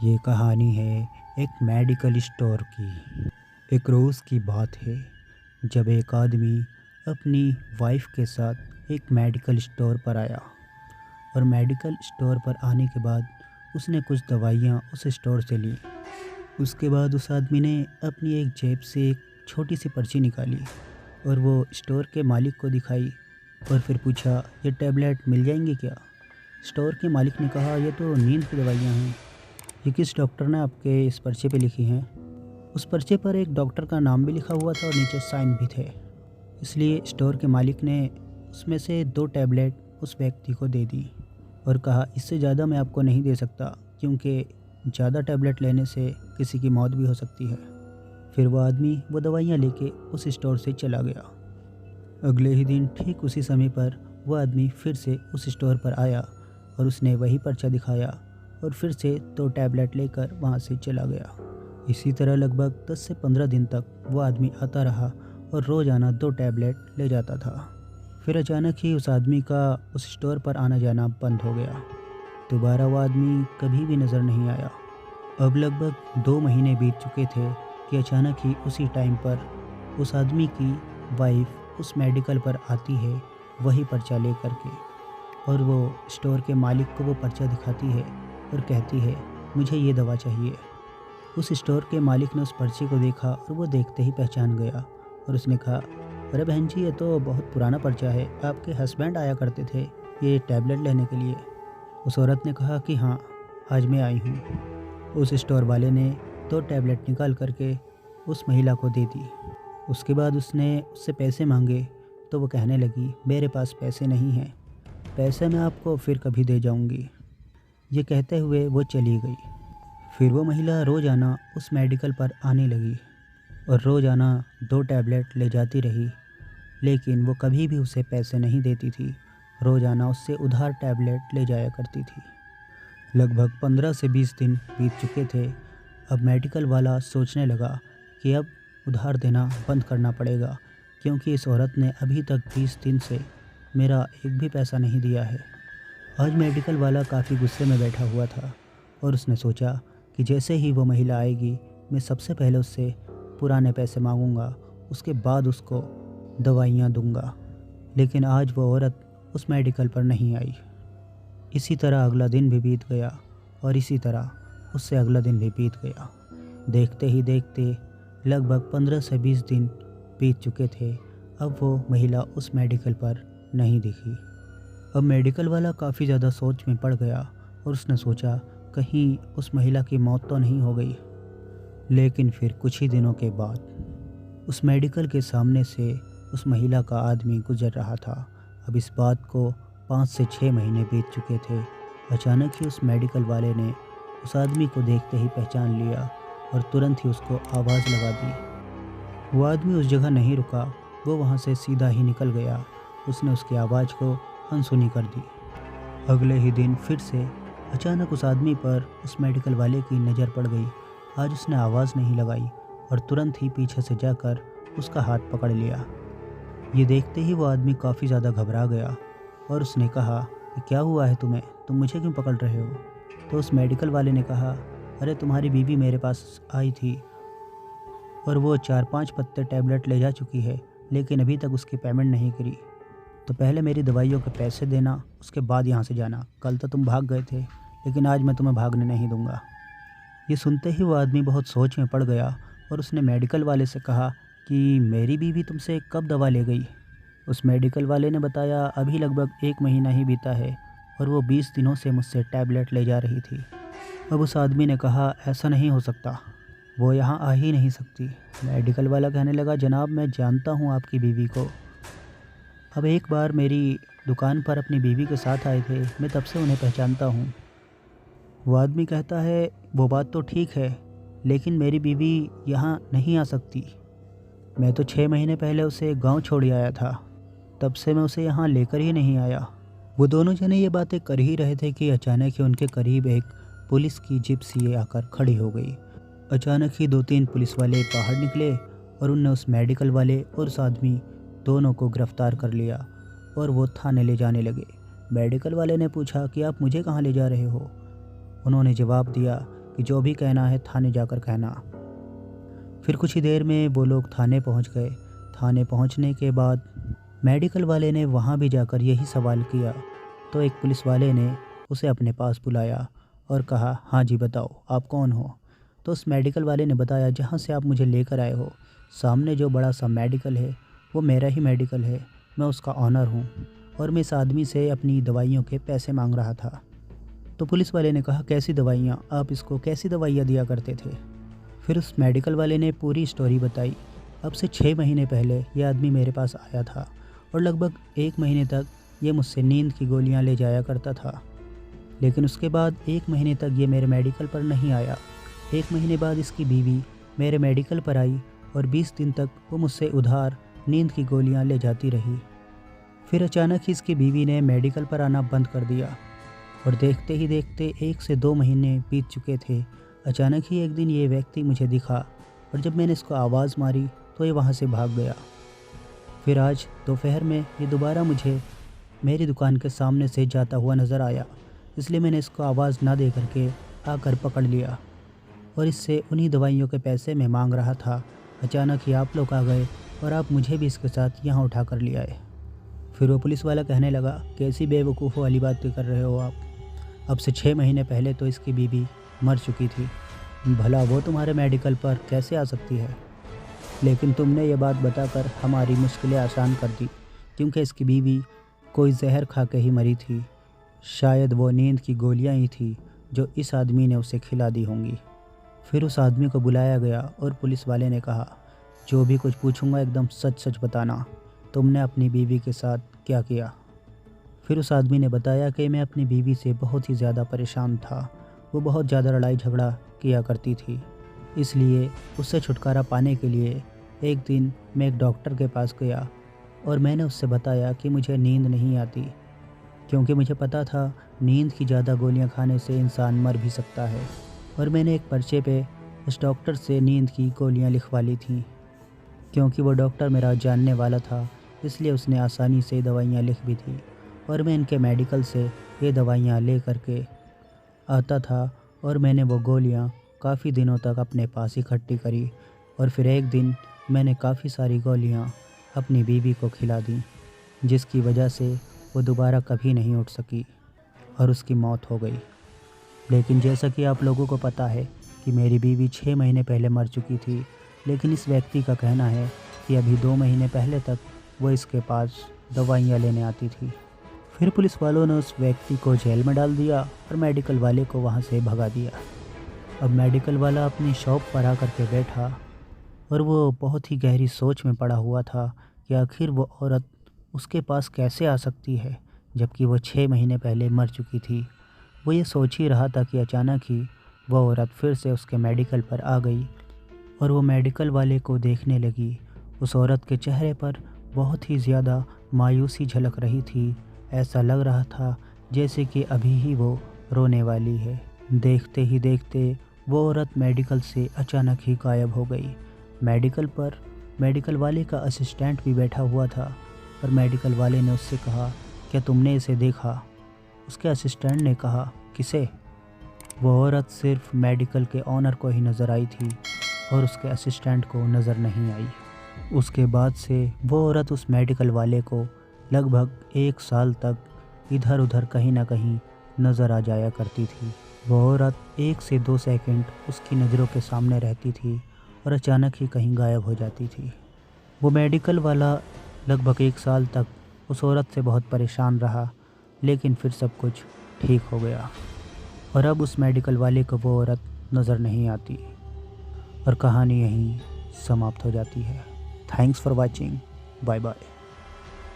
ये कहानी है एक मेडिकल स्टोर की। एक रोज़ की बात है जब एक आदमी अपनी वाइफ के साथ एक मेडिकल स्टोर पर आया और मेडिकल स्टोर पर आने के बाद उसने कुछ दवाइयाँ उस स्टोर से ली। उसके बाद उस आदमी ने अपनी एक जेब से एक छोटी सी पर्ची निकाली और वो स्टोर के मालिक को दिखाई और फिर पूछा, ये टैबलेट मिल जाएंगी क्या? स्टोर के मालिक ने कहा, ये तो नींद की दवाइयाँ हैं। ये किस डॉक्टर ने आपके इस पर्चे पे लिखी हैं? उस पर्चे पर एक डॉक्टर का नाम भी लिखा हुआ था और नीचे साइन भी थे। इसलिए स्टोर के मालिक ने उसमें से 2 टैबलेट उस व्यक्ति को दे दी और कहा, इससे ज़्यादा मैं आपको नहीं दे सकता क्योंकि ज़्यादा टैबलेट लेने से किसी की मौत भी हो सकती है। फिर वो आदमी वो दवाइयाँ लेके उस स्टोर से चला गया। अगले ही दिन ठीक उसी समय पर वो आदमी फिर से उस स्टोर पर आया और उसने वही पर्चा दिखाया और फिर से 2 टैबलेट लेकर वहाँ से चला गया। इसी तरह लगभग 10 से 15 दिन तक वो आदमी आता रहा और रोज़ाना 2 टैबलेट ले जाता था। फिर अचानक ही उस आदमी का उस स्टोर पर आना जाना बंद हो गया। दोबारा वो आदमी कभी भी नज़र नहीं आया। अब लगभग 2 महीने बीत चुके थे कि अचानक ही उसी टाइम पर उस आदमी की वाइफ उस मेडिकल पर आती है वही पर्चा ले करके और वो स्टोर के मालिक को वो पर्चा दिखाती है और कहती है, मुझे ये दवा चाहिए। उस स्टोर के मालिक ने उस पर्चे को देखा और वो देखते ही पहचान गया और उसने कहा, अरे बहन जी, ये तो बहुत पुराना पर्चा है, आपके हस्बैंड आया करते थे ये टैबलेट लेने के लिए। उस औरत ने कहा कि हाँ, आज मैं आई हूँ। उस स्टोर वाले ने 2 टैबलेट निकाल करके उस महिला को दे दी। उसके बाद उसने उससे पैसे मांगे तो वो कहने लगी, मेरे पास पैसे नहीं हैं, पैसे मैं आपको फिर कभी दे जाऊंगी। ये कहते हुए वो चली गई। फिर वो महिला रोज़ाना उस मेडिकल पर आने लगी और रोज़ाना 2 टैबलेट ले जाती रही, लेकिन वो कभी भी उसे पैसे नहीं देती थी। रोज़ाना उससे उधार टैबलेट ले जाया करती थी। लगभग 15 से 20 दिन बीत चुके थे। अब मेडिकल वाला सोचने लगा कि अब उधार देना बंद करना पड़ेगा क्योंकि इस औरत ने अभी तक 20 दिन से मेरा एक भी पैसा नहीं दिया है। आज मेडिकल वाला काफ़ी गुस्से में बैठा हुआ था और उसने सोचा कि जैसे ही वो महिला आएगी मैं सबसे पहले उससे पुराने पैसे मांगूंगा, उसके बाद उसको दवाइयाँ दूंगा। लेकिन आज वो औरत उस मेडिकल पर नहीं आई। इसी तरह अगला दिन भी बीत गया और इसी तरह उससे अगला दिन भी बीत गया। देखते ही देखते लगभग 15 से 20 दिन बीत चुके थे। अब वो महिला उस मेडिकल पर नहीं दिखी। अब मेडिकल वाला काफ़ी ज़्यादा सोच में पड़ गया और उसने सोचा कहीं उस महिला की मौत तो नहीं हो गई। लेकिन फिर कुछ ही दिनों के बाद उस मेडिकल के सामने से उस महिला का आदमी गुजर रहा था। अब इस बात को 5 से 6 महीने बीत चुके थे। अचानक ही उस मेडिकल वाले ने उस आदमी को देखते ही पहचान लिया और तुरंत ही उसको आवाज़ लगा दी। वो आदमी उस जगह नहीं रुका, वो वहाँ से सीधा ही निकल गया। उसने उसकी आवाज़ को अनसुनी कर दी। अगले ही दिन फिर से अचानक उस आदमी पर उस मेडिकल वाले की नज़र पड़ गई। आज उसने आवाज़ नहीं लगाई और तुरंत ही पीछे से जाकर उसका हाथ पकड़ लिया। ये देखते ही वो आदमी काफ़ी ज़्यादा घबरा गया और उसने कहा, क्या हुआ है तुम्हें, तुम मुझे क्यों पकड़ रहे हो? तो उस मेडिकल वाले ने कहा, अरे तुम्हारी बीवी मेरे पास आई थी और वो 4-5 पत्ते टैबलेट ले जा चुकी है, लेकिन अभी तक उसकी पेमेंट नहीं करी। तो पहले मेरी दवाइयों के पैसे देना, उसके बाद यहाँ से जाना। कल तो तुम भाग गए थे, लेकिन आज मैं तुम्हें भागने नहीं दूंगा। ये सुनते ही वो आदमी बहुत सोच में पड़ गया और उसने मेडिकल वाले से कहा कि मेरी बीवी तुमसे कब दवा ले गई? उस मेडिकल वाले ने बताया, अभी लगभग 1 महीना ही बीता है और वो 20 दिनों से मुझसे टैबलेट ले जा रही थी। अब उस आदमी ने कहा, ऐसा नहीं हो सकता, वो यहाँ आ ही नहीं सकती। मेडिकल वाला कहने लगा, जनाब मैं जानता हूँ आपकी बीवी को, अब एक बार मेरी दुकान पर अपनी बीवी के साथ आए थे, मैं तब से उन्हें पहचानता हूँ। वो आदमी कहता है, वो बात तो ठीक है, लेकिन मेरी बीवी यहाँ नहीं आ सकती। मैं तो 6 महीने पहले उसे गांव छोड़ आया था, तब से मैं उसे यहाँ लेकर ही नहीं आया। वो दोनों जने ये बातें कर ही रहे थे कि अचानक ही उनके करीब एक पुलिस की जीप सी आकर खड़ी हो गई। अचानक ही 2-3 पुलिस वाले बाहर निकले और उनने उस मेडिकल वाले और उस आदमी दोनों को गिरफ्तार कर लिया और वो थाने ले जाने लगे। मेडिकल वाले ने पूछा कि आप मुझे कहाँ ले जा रहे हो? उन्होंने जवाब दिया कि कि जो भी कहना है थाने जाकर कहना। फिर कुछ ही देर में वो लोग थाने पहुंच गए। थाने पहुंचने के बाद मेडिकल वाले ने वहां भी जाकर यही सवाल किया, तो एक पुलिस वाले ने उसे अपने पास बुलाया और कहा, हाँ जी बताओ आप कौन हो। तो उस मेडिकल वाले ने बताया, जहाँ से आप मुझे लेकर आए हो सामने जो बड़ा सा मेडिकल है वो मेरा ही मेडिकल है, मैं उसका ऑनर हूँ और मैं इस आदमी से अपनी दवाइयों के पैसे मांग रहा था। तो पुलिस वाले ने कहा, कैसी दवाइयाँ, आप इसको कैसी दवाइयाँ दिया करते थे। फिर उस मेडिकल वाले ने पूरी स्टोरी बताई। अब से 6 महीने पहले यह आदमी मेरे पास आया था और लगभग 1 महीने तक ये मुझसे नींद की गोलियां ले जाया करता था। लेकिन उसके बाद 1 महीने तक ये मेरे मेडिकल पर नहीं आया। 1 महीने बाद इसकी बीवी मेरे मेडिकल पर आई और 20 दिन तक वो मुझसे उधार नींद की गोलियां ले जाती रही। फिर अचानक ही इसकी बीवी ने मेडिकल पर आना बंद कर दिया और देखते ही देखते 1 से 2 महीने बीत चुके थे। अचानक ही एक दिन ये व्यक्ति मुझे दिखा और जब मैंने इसको आवाज़ मारी तो ये वहाँ से भाग गया। फिर आज दोपहर में ये दोबारा मुझे मेरी दुकान के सामने से जाता हुआ नज़र आया, इसलिए मैंने इसको आवाज़ ना दे करके आकर पकड़ लिया और इससे उन्हीं दवाइयों के पैसे मैं मांग रहा था। अचानक ही आप लोग आ गए और आप मुझे भी इसके साथ यहाँ उठा कर ले आए। फिर वो पुलिस वाला कहने लगा, कैसी बेवकूफ़ वाली बातें कर रहे हो आप, अब से 6 महीने पहले तो इसकी बीवी मर चुकी थी, भला वो तुम्हारे मेडिकल पर कैसे आ सकती है। लेकिन तुमने ये बात बताकर हमारी मुश्किलें आसान कर दी, क्योंकि इसकी बीवी कोई जहर खा के ही मरी थी। शायद वो नींद की गोलियां ही थी जो इस आदमी ने उसे खिला दी होंगी। फिर उस आदमी को बुलाया गया और पुलिस वाले ने कहा, जो भी कुछ पूछूंगा एकदम सच सच बताना, तुमने अपनी बीवी के साथ क्या किया। फिर उस आदमी ने बताया कि मैं अपनी बीवी से बहुत ही ज़्यादा परेशान था। वो बहुत ज़्यादा लड़ाई झगड़ा किया करती थी, इसलिए उससे छुटकारा पाने के लिए एक दिन मैं एक डॉक्टर के पास गया और मैंने उससे बताया कि मुझे नींद नहीं आती, क्योंकि मुझे पता था नींद की ज़्यादा गोलियां खाने से इंसान मर भी सकता है। और मैंने एक पर्चे पे उस डॉक्टर से नींद की गोलियां लिखवा ली थी, क्योंकि वो डॉक्टर मेरा जानने वाला था, इसलिए उसने आसानी से दवाइयाँ लिख भी थी और मैं इनके मेडिकल से ये दवाइयाँ ले करके आता था और मैंने वो गोलियाँ काफ़ी दिनों तक अपने पास इकट्ठी करी और फिर एक दिन मैंने काफ़ी सारी गोलियाँ अपनी बीवी को खिला दी, जिसकी वजह से वो दोबारा कभी नहीं उठ सकी और उसकी मौत हो गई। लेकिन जैसा कि आप लोगों को पता है कि मेरी बीवी 6 महीने पहले मर चुकी थी, लेकिन इस व्यक्ति का कहना है कि अभी 2 महीने पहले तक वो इसके पास दवाइयाँ लेने आती थी। फिर पुलिस वालों ने उस व्यक्ति को जेल में डाल दिया और मेडिकल वाले को वहाँ से भगा दिया। अब मेडिकल वाला अपनी शॉप पर आकर के बैठा और वो बहुत ही गहरी सोच में पड़ा हुआ था कि आखिर वो औरत उसके पास कैसे आ सकती है, जबकि वो 6 महीने पहले मर चुकी थी। वो ये सोच ही रहा था कि अचानक ही वो औरत फिर से उसके मेडिकल पर आ गई और वो मेडिकल वाले को देखने लगी। उस औरत के चेहरे पर बहुत ही ज़्यादा मायूसी झलक रही थी। ऐसा लग रहा था जैसे कि अभी ही वो रोने वाली है। देखते ही देखते वो औरत मेडिकल से अचानक ही गायब हो गई। मेडिकल पर मेडिकल वाले का असिस्टेंट भी बैठा हुआ था और मेडिकल वाले ने उससे कहा, क्या तुमने इसे देखा। उसके असिस्टेंट ने कहा, किसे। वो औरत सिर्फ मेडिकल के ऑनर को ही नज़र आई थी और उसके असिस्टेंट को नज़र नहीं आई। उसके बाद से वो औरत उस मेडिकल वाले को लगभग 1 साल तक इधर उधर कहीं ना कहीं नज़र आ जाया करती थी। वो औरत 1 से 2 सेकंड उसकी नज़रों के सामने रहती थी और अचानक ही कहीं गायब हो जाती थी। वो मेडिकल वाला लगभग 1 साल तक उस औरत से बहुत परेशान रहा, लेकिन फिर सब कुछ ठीक हो गया और अब उस मेडिकल वाले को वो औरत नज़र नहीं आती और कहानी यहीं समाप्त हो जाती है। Thanks for watching, bye bye.